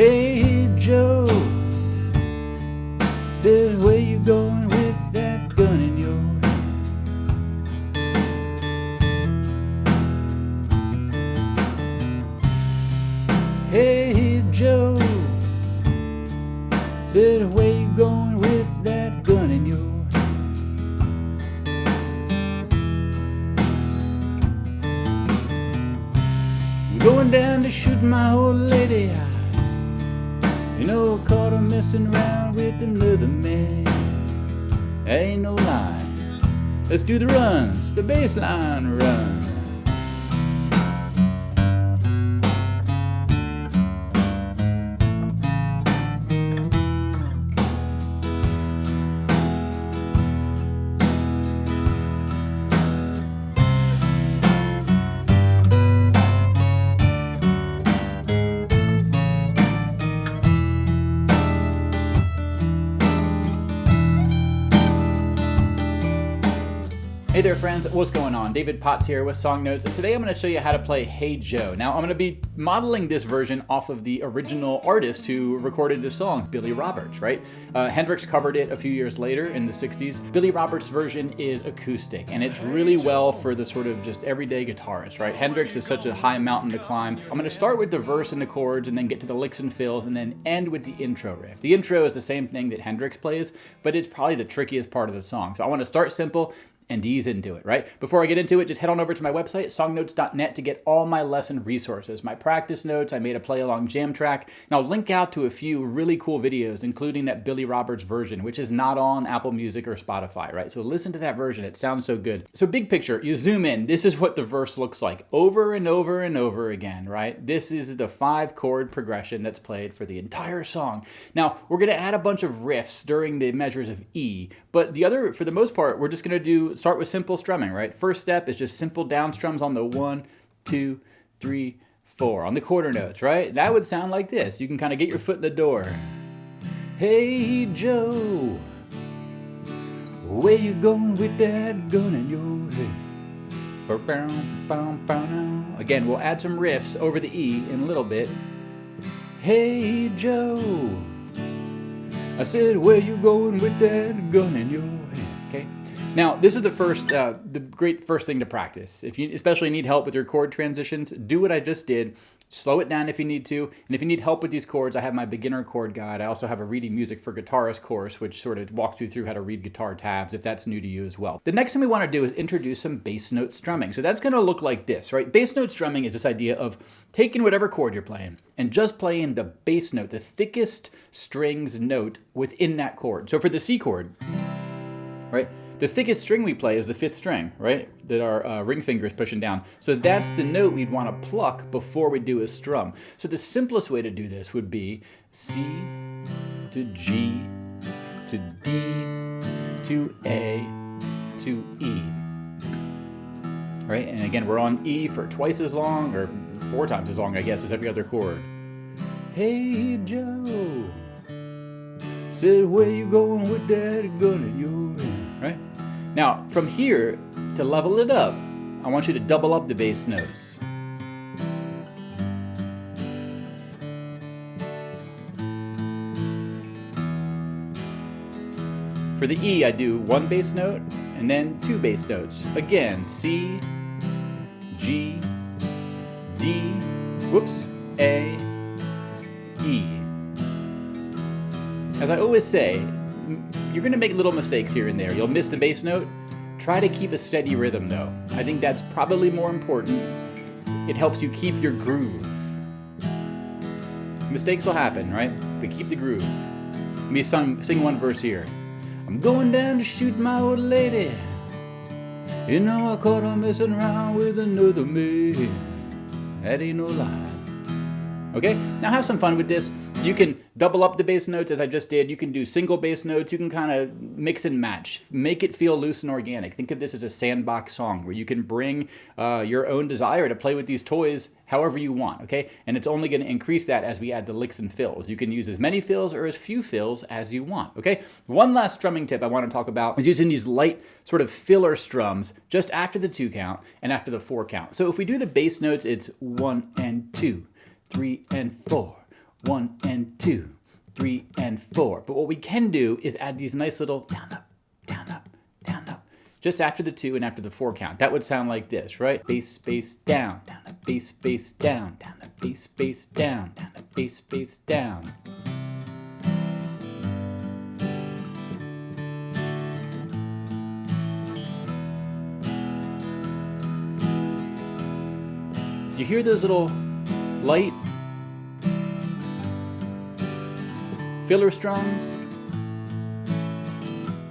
Hey Joe, said where you going with that gun in your hand? Hey Joe, said where you going with that gun in your hand? I'm going down to shoot my old lady. You know, I caught her messing around with another man. That ain't no lie. Let's do the runs, the bassline run. Hey there friends, what's going on? David Potts here with Song Notes, and today I'm going to show you how to play Hey Joe. Now I'm going to be modeling this version off of the original artist who recorded this song, Billy Roberts, right? Hendrix covered it a few years later in the 60s. Billy Roberts' version is acoustic, and it's really well for the sort of just everyday guitarist, right? Hendrix is such a high mountain to climb. I'm going to start with the verse and the chords and then get to the licks and fills and then end with the intro riff. The intro is the same thing that Hendrix plays, but it's probably the trickiest part of the song. So I want to start simple and ease into it, right? Before I get into it, just head on over to my website, songnotes.net, to get all my lesson resources, my practice notes. I made a play along jam track, and I'll link out to a few really cool videos, including that Billy Roberts version, which is not on Apple Music or Spotify, right? So listen to that version, it sounds so good. So big picture, you zoom in, this is what the verse looks like over and over and over again, right? This is the 5-chord progression that's played for the entire song. Now, we're gonna add a bunch of riffs during the measures of E, but for the most part, we're just gonna start with simple strumming, right? First step is just simple down strums on the 1, 2, 3, 4 on the quarter notes, right? That would sound like this. You can kind of get your foot in the door. Hey Joe, where you going with that gun in your head? Again, we'll add some riffs over the E in a little bit. Hey Joe, I said where you going with that gun in your head? Okay. Now, this is the great first thing to practice. If you especially need help with your chord transitions, do what I just did. Slow it down if you need to. And if you need help with these chords, I have my beginner chord guide. I also have a reading music for guitarist course, which sort of walks you through how to read guitar tabs if that's new to you as well. The next thing we want to do is introduce some bass note strumming. So that's going to look like this, right? Bass note strumming is this idea of taking whatever chord you're playing and just playing the bass note, the thickest strings note within that chord. So for the C chord, right? The thickest string we play is the 5th string, right? That our ring finger is pushing down. So that's the note we'd want to pluck before we do a strum. So the simplest way to do this would be C to G to D to A to E. Right? And again, we're on E for twice as long, or 4 times as long, I guess, as every other chord. Hey Joe, said where you going with that gun in your hand? Right? Now, from here, to level it up, I want you to double up the bass notes. For the E, I do 1 bass note and then 2 bass notes. Again, C, G, D, A, E. As I always say, you're going to make little mistakes here and there. You'll miss the bass note. Try to keep a steady rhythm though. I think that's probably more important. It helps you keep your groove. Mistakes will happen, right? But keep the groove. Let me sing one verse here. I'm going down to shoot my old lady. You know I caught her messing around with another man. That ain't no lie. Okay, now have some fun with this. You can double up the bass notes as I just did. You can do single bass notes. You can kind of mix and match. Make it feel loose and organic. Think of this as a sandbox song where you can bring your own desire to play with these toys however you want, okay? And it's only going to increase that as we add the licks and fills. You can use as many fills or as few fills as you want, okay? One last strumming tip I want to talk about is using these light sort of filler strums just after the 2 count and after the 4 count. So if we do the bass notes, it's 1 and 2, 3 and 4. 1 and 2, 3 and 4. But what we can do is add these nice little down, up, down, up, down, up, just after the 2 and after the 4 count. That would sound like this, right? Bass, bass, down, down, up, bass, bass, down, down, up, bass, bass, down, down, up, bass, bass, down. You hear those little light filler strums?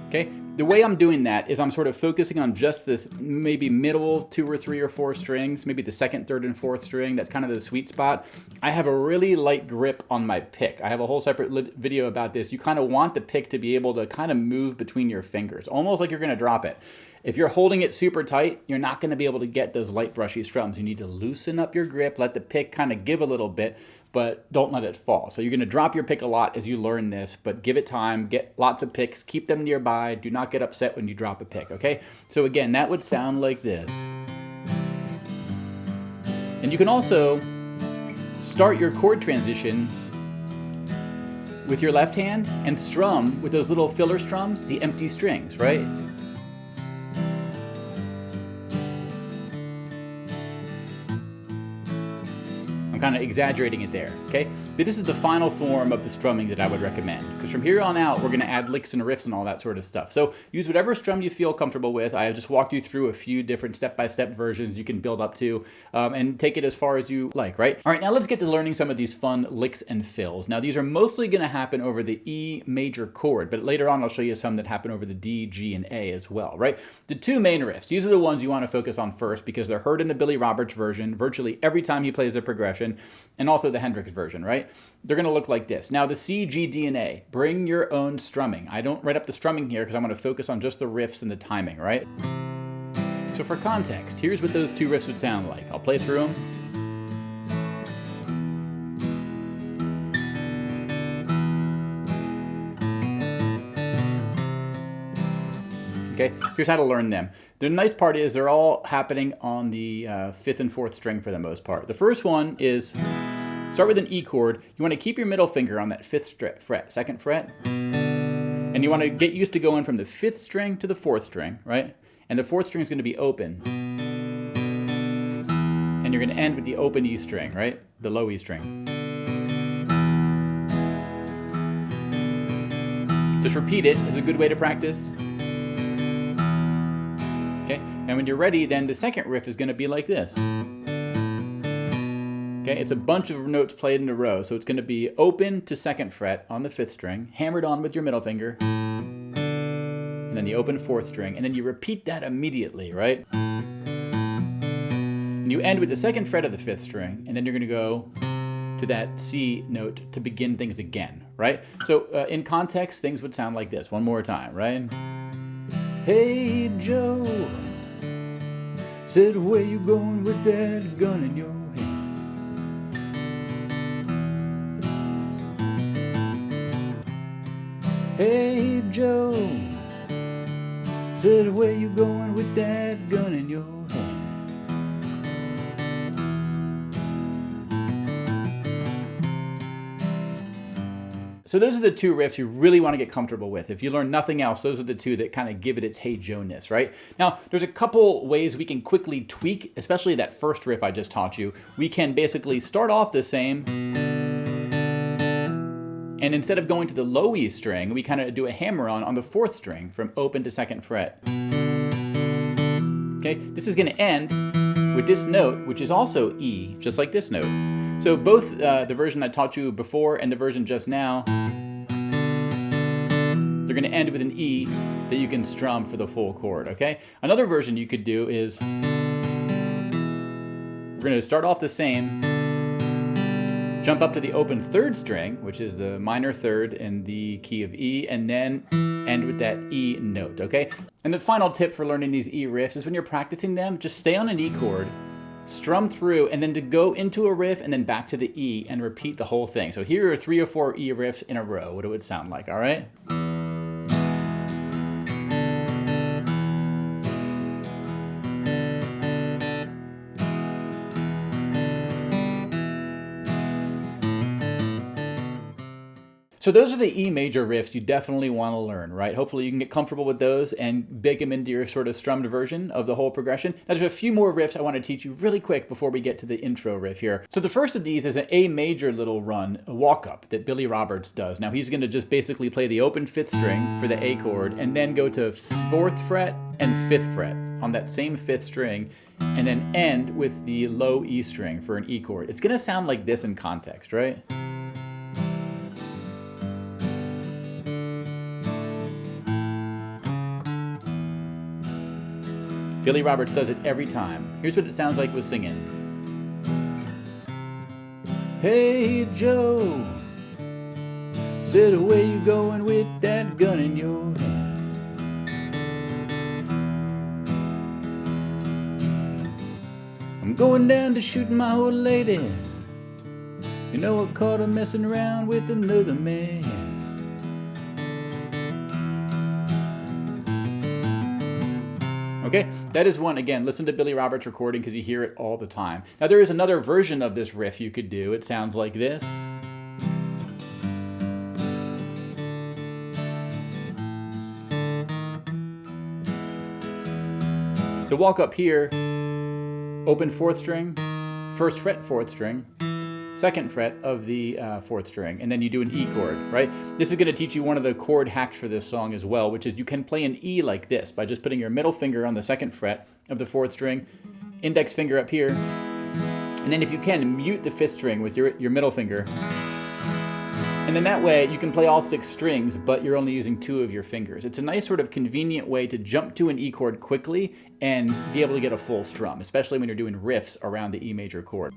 Okay, the way I'm doing that is I'm sort of focusing on just the maybe middle 2 or 3 or 4 strings, maybe the 2nd, 3rd, and 4th string. That's kind of the sweet spot. I have a really light grip on my pick. I have a whole separate video about this. You kind of want the pick to be able to kind of move between your fingers, almost like you're going to drop it. If you're holding it super tight, you're not going to be able to get those light brushy strums. You need to loosen up your grip, let the pick kind of give a little bit, but don't let it fall. So you're going to drop your pick a lot as you learn this, but give it time, get lots of picks, keep them nearby, do not get upset when you drop a pick, okay? So again, that would sound like this. And you can also start your chord transition with your left hand and strum with those little filler strums, the empty strings, right? I'm kind of exaggerating it there, okay? But this is the final form of the strumming that I would recommend, because from here on out, we're going to add licks and riffs and all that sort of stuff. So use whatever strum you feel comfortable with. I just walked you through a few different step-by-step versions you can build up to, and take it as far as you like, right? All right, now let's get to learning some of these fun licks and fills. Now, these are mostly going to happen over the E major chord, but later on, I'll show you some that happen over the D, G, and A as well, right? The 2 main riffs, these are the ones you want to focus on first because they're heard in the Billy Roberts version virtually every time he plays a progression, and also the Hendrix version, right? They're going to look like this. Now, the C, G, D, and A, bring your own strumming. I don't write up the strumming here because I'm going to focus on just the riffs and the timing, right? So for context, here's what those 2 riffs would sound like. I'll play through them. Okay, here's how to learn them. The nice part is they're all happening on the 5th and 4th string for the most part. The first one is, start with an E chord. You want to keep your middle finger on that 5th fret, 2nd fret. And you want to get used to going from the 5th string to the 4th string, right? And the 4th string is going to be open. And you're going to end with the open E string, right? The low E string. Just repeat it is a good way to practice. Okay, and when you're ready, then the second riff is going to be like this. Okay, it's a bunch of notes played in a row, so it's going to be open to 2nd fret on the 5th string, hammered on with your middle finger, and then the open 4th string, and then you repeat that immediately, right? And you end with the 2nd fret of the 5th string, and then you're going to go to that C note to begin things again, right? So in context, things would sound like this. One more time, right? Hey Joe, said where you going with that gun in your hand? Hey Joe, said where you going with that gun in your hand? So those are the 2 riffs you really want to get comfortable with. If you learn nothing else, those are the 2 that kind of give it its Hey Joe-ness, right? Now, there's a couple ways we can quickly tweak, especially that first riff I just taught you. We can basically start off the same, and instead of going to the low E string, we kind of do a hammer-on the 4th string from open to 2nd fret. Okay, this is going to end with this note, which is also E, just like this note. So both the version I taught you before and the version just now, they're going to end with an E that you can strum for the full chord, okay? Another version you could do is, we're going to start off the same, jump up to the open 3rd string, which is the minor 3rd in the key of E, and then end with that E note, okay? And the final tip for learning these E riffs is when you're practicing them, just stay on an E chord, strum through, and then to go into a riff and then back to the E and repeat the whole thing. So here are 3 or 4 E riffs in a row, what it would sound like, all right? So those are the E major riffs you definitely want to learn, right? Hopefully you can get comfortable with those and bake them into your sort of strummed version of the whole progression. Now there's a few more riffs I want to teach you really quick before we get to the intro riff here. So the first of these is an A major little run, a walk-up that Billy Roberts does. Now he's going to just basically play the open 5th string for the A chord and then go to 4th fret and 5th fret on that same 5th string, and then end with the low E string for an E chord. It's going to sound like this in context, right? Billy Roberts does it every time. Here's what it sounds like with singing. Hey Joe, said where you going with that gun in your hand? I'm going down to shooting my old lady. You know I caught her messing around with another man. Okay, that is one. Again, listen to Billy Roberts' recording because you hear it all the time. Now there is another version of this riff you could do. It sounds like this. The walk up here, open 4th string, 1st fret 4th string, 2nd fret of the 4th string, and then you do an E chord, right? This is going to teach you one of the chord hacks for this song as well, which is you can play an E like this by just putting your middle finger on the 2nd fret of the 4th string, index finger up here, and then if you can, mute the 5th string with your middle finger. And then that way you can play all 6 strings, but you're only using 2 of your fingers. It's a nice sort of convenient way to jump to an E chord quickly and be able to get a full strum, especially when you're doing riffs around the E major chord.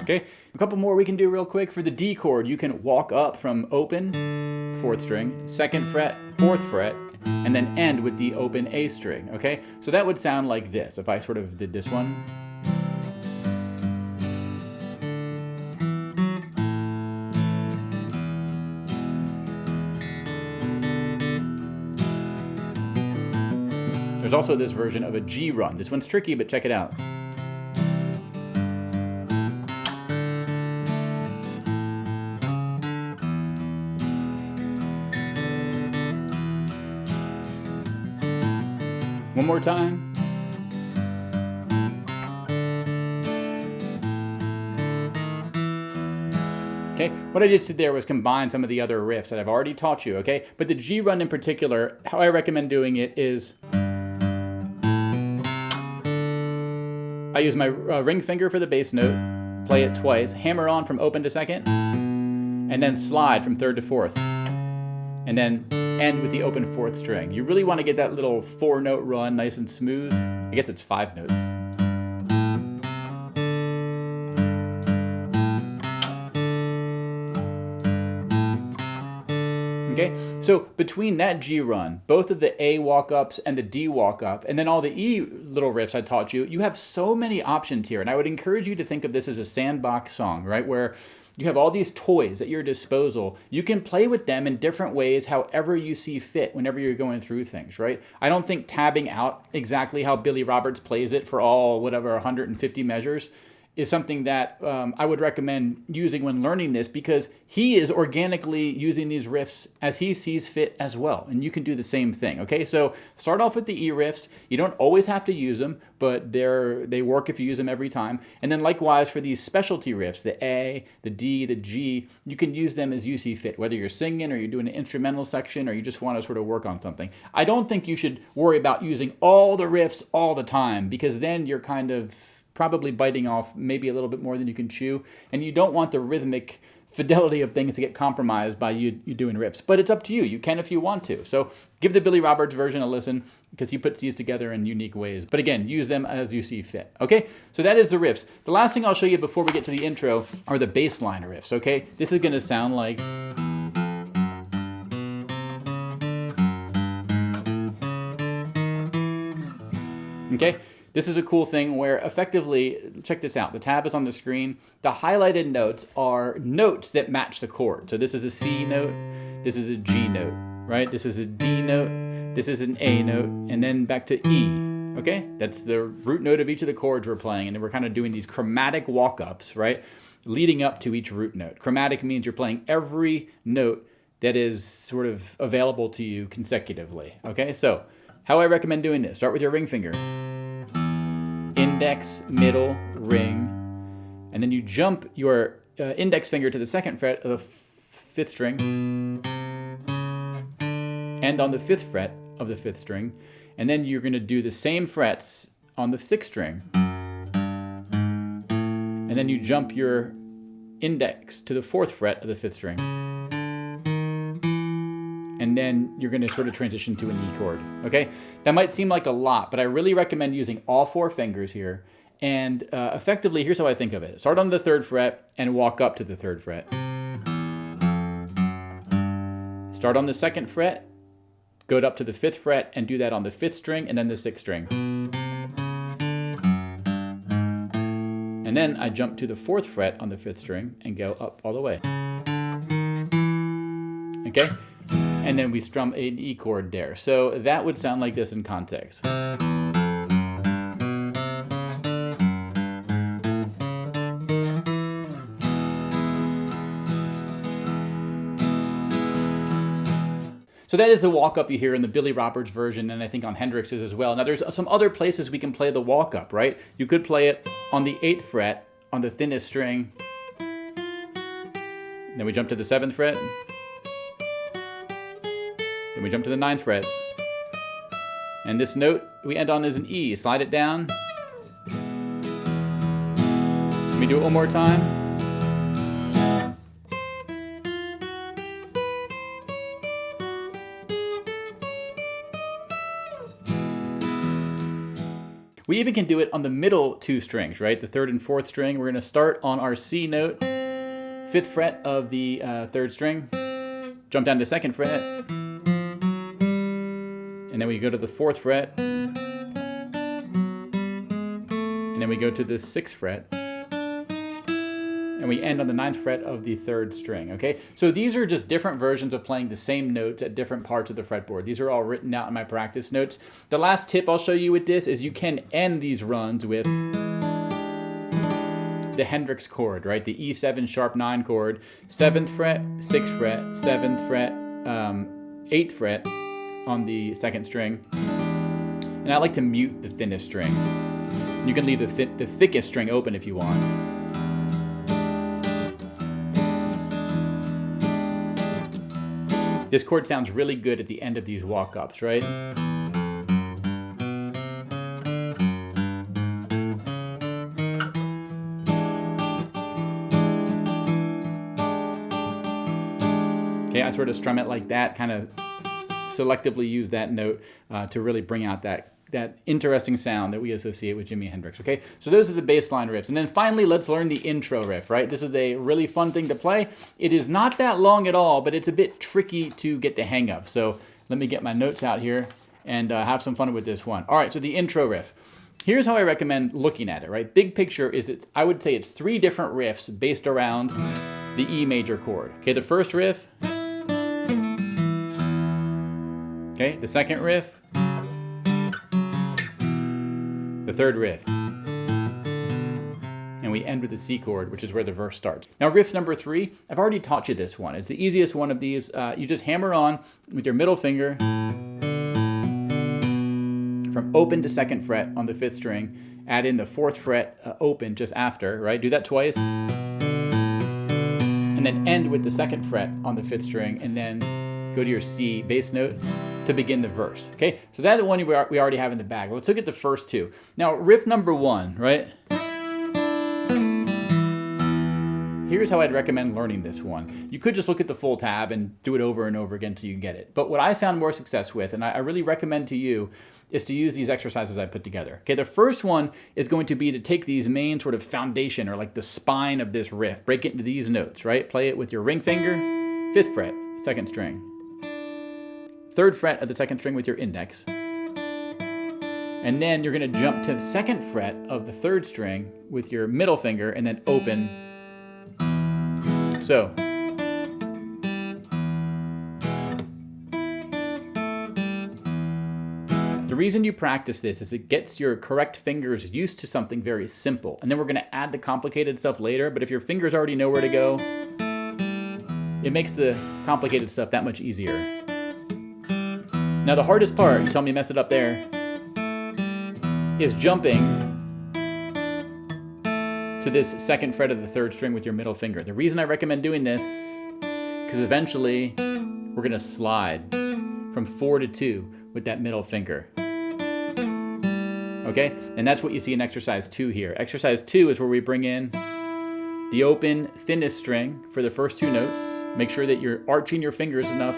Okay, a couple more we can do real quick. For the D chord, you can walk up from open, 4th string, 2nd fret, 4th fret, and then end with the open A string, okay? So that would sound like this, if I sort of did this one. There's also this version of a G run. This one's tricky, but check it out. One more time. Okay, what I just did there was combine some of the other riffs that I've already taught you, okay? But the G run in particular, how I recommend doing it is I use my ring finger for the bass note, play it twice, hammer on from open to 2nd, and then slide from 3rd to 4th. And then end with the open 4th string. You really want to get that little 4-note run nice and smooth. I guess it's 5 notes. Okay, so between that G run, both of the A walk-ups and the D walk-up, and then all the E little riffs I taught you, you have so many options here. And I would encourage you to think of this as a sandbox song, right? Where you have all these toys at your disposal. You can play with them in different ways, however you see fit, whenever you're going through things, right? I don't think tabbing out exactly how Billy Roberts plays it for all, whatever, 150 measures is something that I would recommend using when learning this, because he is organically using these riffs as he sees fit as well. And you can do the same thing, okay? So start off with the E riffs. You don't always have to use them, but they work if you use them every time. And then likewise for these specialty riffs, the A, the D, the G, you can use them as you see fit, whether you're singing or you're doing an instrumental section or you just want to sort of work on something. I don't think you should worry about using all the riffs all the time, because then you're kind of probably biting off maybe a little bit more than you can chew, and you don't want the rhythmic fidelity of things to get compromised by you doing riffs. But it's up to you. You can if you want to. So give the Billy Roberts version a listen, because he puts these together in unique ways. But again, use them as you see fit, okay? So that is the riffs. The last thing I'll show you before we get to the intro are the bassline riffs, okay? This is gonna sound like... Okay? This is a cool thing where effectively, check this out, the tab is on the screen. The highlighted notes are notes that match the chord. So this is a C note, this is a G note, right? This is a D note, This is an A note, and then back to E. Okay, that's the root note of each of the chords we're playing, and then we're kind of doing these chromatic walk-ups, right, leading up to each root note. Chromatic means you're playing every note that is sort of available to you consecutively. Okay, so how I recommend doing this: start with your ring finger, index, middle, ring, and then you jump your index finger to the 2nd fret of the 5th string, and on the 5th fret of the 5th string. And then you're going to do the same frets on the 6th string. And then you jump your index to the 4th fret of the 5th string. And then you're going to sort of transition to an E chord. Okay? That might seem like a lot, but I really recommend using all 4 fingers here. And effectively, here's how I think of it. Start on the 3rd fret and walk up to the 3rd fret. Start on the 2nd fret, go up to the 5th fret and do that on the 5th string and then the 6th string. And then I jump to the 4th fret on the 5th string and go up all the way. Okay? And then we strum an E chord there. So that would sound like this in context. So that is the walk-up you hear in the Billy Roberts version, and I think on Hendrix's as well. Now there's some other places we can play the walk-up, right? You could play it on the 8th fret, on the thinnest string. Then we jump to the 7th fret. Then we jump to the 9th fret. And this note we end on is an E. Slide it down. Let me do it one more time. We even can do it on the middle 2 strings, right? The 3rd and 4th string. We're going to start on our C note, 5th fret of the 3rd string, jump down to 2nd fret, and then we go to the 4th fret, and then we go to the 6th fret, and we end on the 9th fret of the 3rd string, okay? So these are just different versions of playing the same notes at different parts of the fretboard. These are all written out in my practice notes. The last tip I'll show you with this is you can end these runs with the Hendrix chord, right? The E7 sharp 9 chord, 7th fret, 6th fret, 7th fret, 8th fret on the 2nd string. And I like to mute the thinnest string. You can leave the thickest string open if you want. This chord sounds really good at the end of these walk-ups, right? Okay, I sort of strum it like that, kind of selectively use that note to really bring out that interesting sound that we associate with Jimi Hendrix, okay? So those are the bassline riffs. And then finally, let's learn the intro riff, right? This is a really fun thing to play. It is not that long at all, but it's a bit tricky to get the hang of. So let me get my notes out here and have some fun with this one. All right, so the intro riff. Here's how I recommend looking at it, right? Big picture is, I would say it's 3 different riffs based around the E major chord. Okay, the first riff. Okay, the second riff. The third riff. And we end with the C chord, which is where the verse starts. Now riff number 3, I've already taught you this one. It's the easiest one of these. You just hammer on with your middle finger from open to 2nd fret on the 5th string. Add in the 4th fret open just after, right? Do that twice. And then end with the 2nd fret on the 5th string, and then go to your C bass note to begin the verse, okay? So that one we already have in the bag. Let's look at the first 2. Now, riff number 1, right? Here's how I'd recommend learning this one. You could just look at the full tab and do it over and over again until you get it. But what I found more success with, and I really recommend to you, is to use these exercises I put together. Okay, the first one is going to be to take these main sort of foundation, or like the spine of this riff, break it into these notes, right? Play it with your ring finger, 5th fret, 2nd string. 3rd fret of the 2nd string with your index. And then you're going to jump to the 2nd fret of the 3rd string with your middle finger and then open. So. The reason you practice this is it gets your correct fingers used to something very simple. And then we're gonna add the complicated stuff later, but if your fingers already know where to go, it makes the complicated stuff that much easier. Now the hardest part, you saw me mess it up there, is jumping to this second fret of the third string with your middle finger. The reason I recommend doing this, because eventually we're gonna slide from 4 to 2 with that middle finger. Okay, and that's what you see in exercise 2 here. Exercise 2 is where we bring in the open thinnest string for the first 2 notes. Make sure that you're arching your fingers enough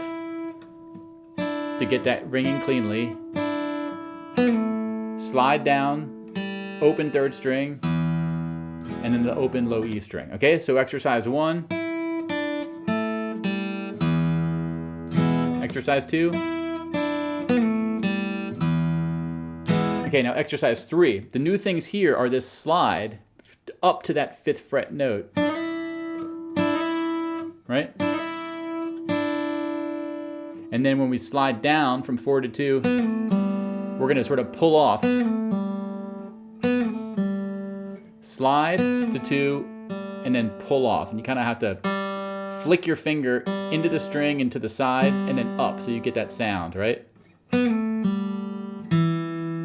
to get that ringing cleanly. Slide down, open third string, and then the open low E string. Okay, so exercise 1. Exercise 2. Okay, now exercise 3. The new things here are this slide up to that 5th fret note. Right? And then when we slide down from 4 to 2, we're gonna sort of pull off. Slide to 2, and then pull off. And you kind of have to flick your finger into the string and to the side, and then up, so you get that sound, right?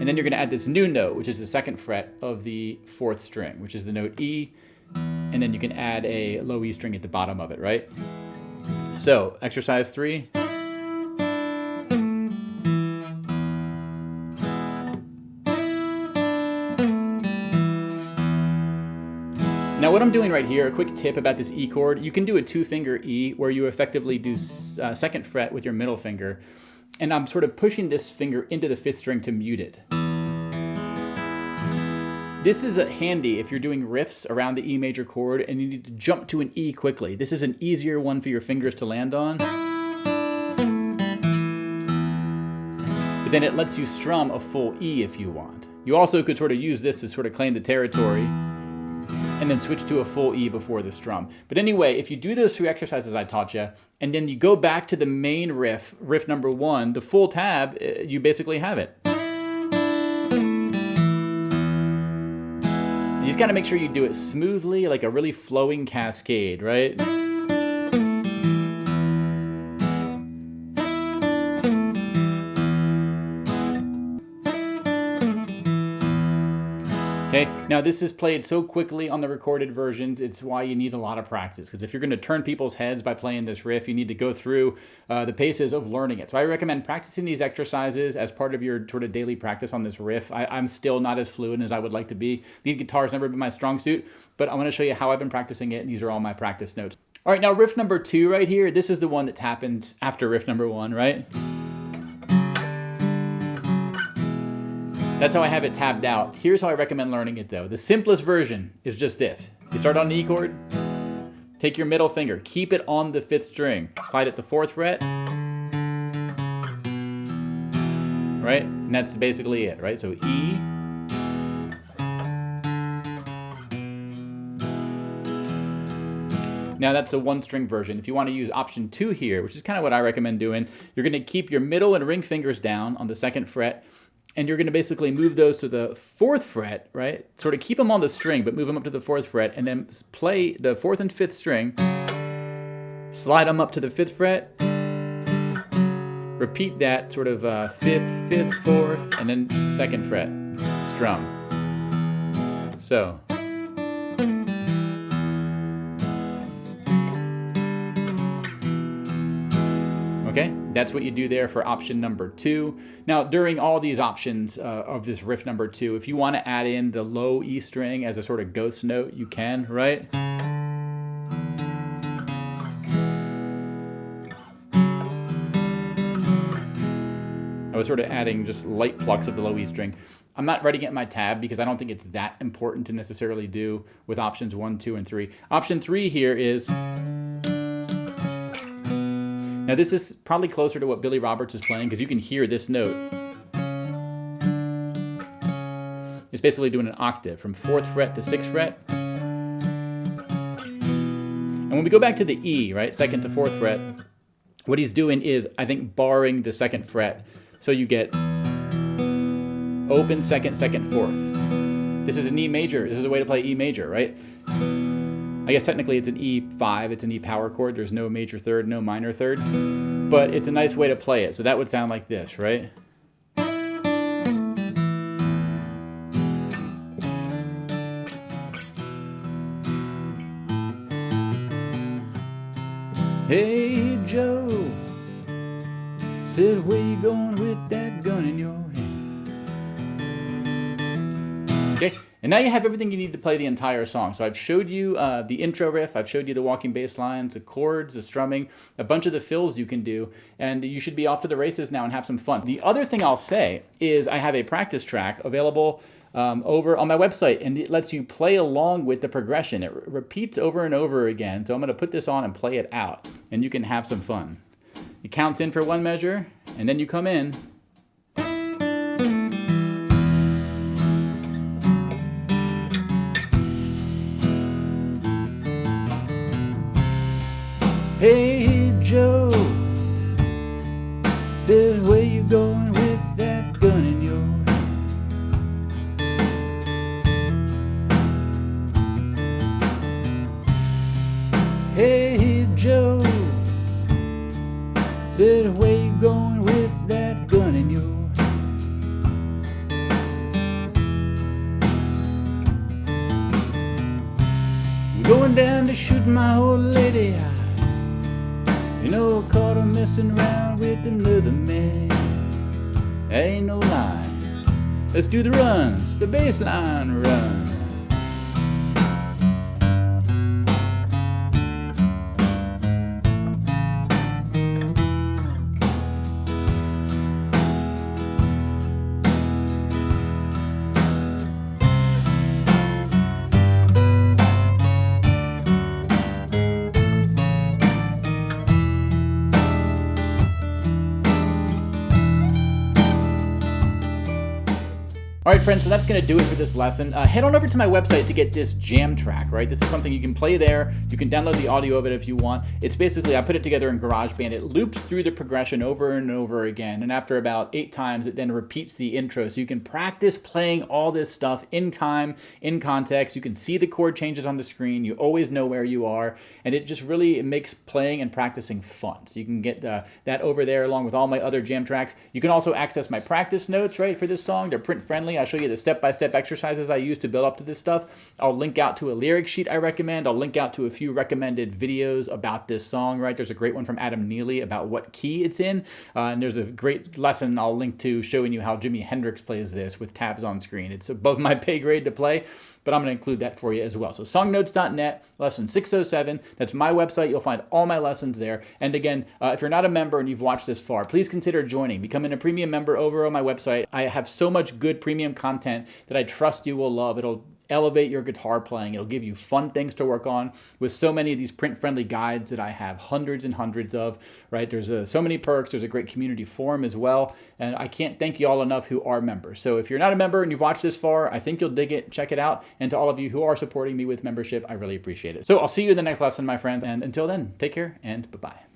And then you're gonna add this new note, which is the 2nd fret of the 4th string, which is the note E, and then you can add a low E string at the bottom of it, right? So, exercise 3. Now what I'm doing right here, a quick tip about this E chord, you can do a 2-finger E where you effectively do 2nd fret with your middle finger, and I'm sort of pushing this finger into the 5th string to mute it. This is handy if you're doing riffs around the E major chord and you need to jump to an E quickly. This is an easier one for your fingers to land on. But then it lets you strum a full E if you want. You also could sort of use this to sort of claim the territory and then switch to a full E before the strum. But anyway, if you do those 3 exercises I taught you, and then you go back to the main riff, riff number 1, the full tab, you basically have it. You just gotta make sure you do it smoothly, like a really flowing cascade, right? Okay, now this is played so quickly on the recorded versions, it's why you need a lot of practice. Because if you're going to turn people's heads by playing this riff, you need to go through the paces of learning it. So I recommend practicing these exercises as part of your sort of daily practice on this riff. I'm still not as fluent as I would like to be. Lead guitar's never been my strong suit, but I want to show you how I've been practicing it, and these are all my practice notes. All right, now riff number 2 right here, this is the one that happens after riff number 1, right? That's how I have it tabbed out. Here's how I recommend learning it though. The simplest version is just this. You start on an E chord, take your middle finger, keep it on the 5th string, slide it to 4th fret, right? And that's basically it, right? So E, now that's a 1-string version. If you want to use option 2 here, which is kind of what I recommend doing, you're gonna keep your middle and ring fingers down on the 2nd fret, and you're gonna basically move those to the 4th fret, right? Sort of keep them on the string, but move them up to the 4th fret, and then play the 4th and 5th string, slide them up to the 5th fret, repeat that sort of 5th, 5th, 4th, and then 2nd fret, strum. So. Okay, that's what you do there for option number 2. Now, during all these options of this riff number 2, if you want to add in the low E string as a sort of ghost note, you can, right? I was sort of adding just light plucks of the low E string. I'm not writing it in my tab because I don't think it's that important to necessarily do with options 1, 2, and 3. Option 3 here is... Now this is probably closer to what Billy Roberts is playing because you can hear this note. It's basically doing an octave from 4th fret to 6th fret. And when we go back to the E, right, 2nd to 4th fret, what he's doing is, I think, barring the 2nd fret. So you get open second, second, fourth. This is an E major. This is a way to play E major, right? I guess technically it's an E5, it's an E power chord. There's no major third, no minor third, but it's a nice way to play it. So that would sound like this, right? Hey Joe, said where you going with that gun in your hand? Okay, and now you have everything you need to play the entire song. So I've showed you the intro riff, I've showed you the walking bass lines, the chords, the strumming, a bunch of the fills you can do, and you should be off to the races now and have some fun. The other thing I'll say is I have a practice track available over on my website, and it lets you play along with the progression. It repeats over and over again, so I'm going to put this on and play it out, and you can have some fun. It counts in for one measure, and then you come in. Hey Joe, said where you going with that gun in your hand? Hey Joe, said where you going with that gun in your hand? I'm going down to shoot my old lady. You know, caught her messing around with another man. Ain't no line. Let's do the runs, the bassline run. All right, friends, so that's going to do it for this lesson. Head on over to my website to get this jam track, right? This is something you can play there. You can download the audio of it if you want. It's basically, I put it together in GarageBand. It loops through the progression over and over again, and after about 8 times, it then repeats the intro. So you can practice playing all this stuff in time, in context. You can see the chord changes on the screen. You always know where you are, and it just really makes playing and practicing fun. So you can get that over there along with all my other jam tracks. You can also access my practice notes, right, for this song. They're print friendly. I'll show you the step-by-step exercises I use to build up to this stuff. I'll link out to a lyric sheet I recommend. I'll link out to a few recommended videos about this song, right? There's a great one from Adam Neely about what key it's in. And there's a great lesson I'll link to showing you how Jimi Hendrix plays this with tabs on screen. It's above my pay grade to play, but I'm going to include that for you as well. So songnotes.net, lesson 607. That's my website. You'll find all my lessons there. And again, if you're not a member and you've watched this far, please consider joining, becoming a premium member over on my website. I have so much good premium content that I trust you will love. It'll elevate your guitar playing. It'll give you fun things to work on with so many of these print-friendly guides that I have hundreds and hundreds of, right? There's so many perks. There's a great community forum as well. And I can't thank you all enough who are members. So if you're not a member and you've watched this far, I think you'll dig it. Check it out. And to all of you who are supporting me with membership, I really appreciate it. So I'll see you in the next lesson, my friends. And until then, take care and bye-bye.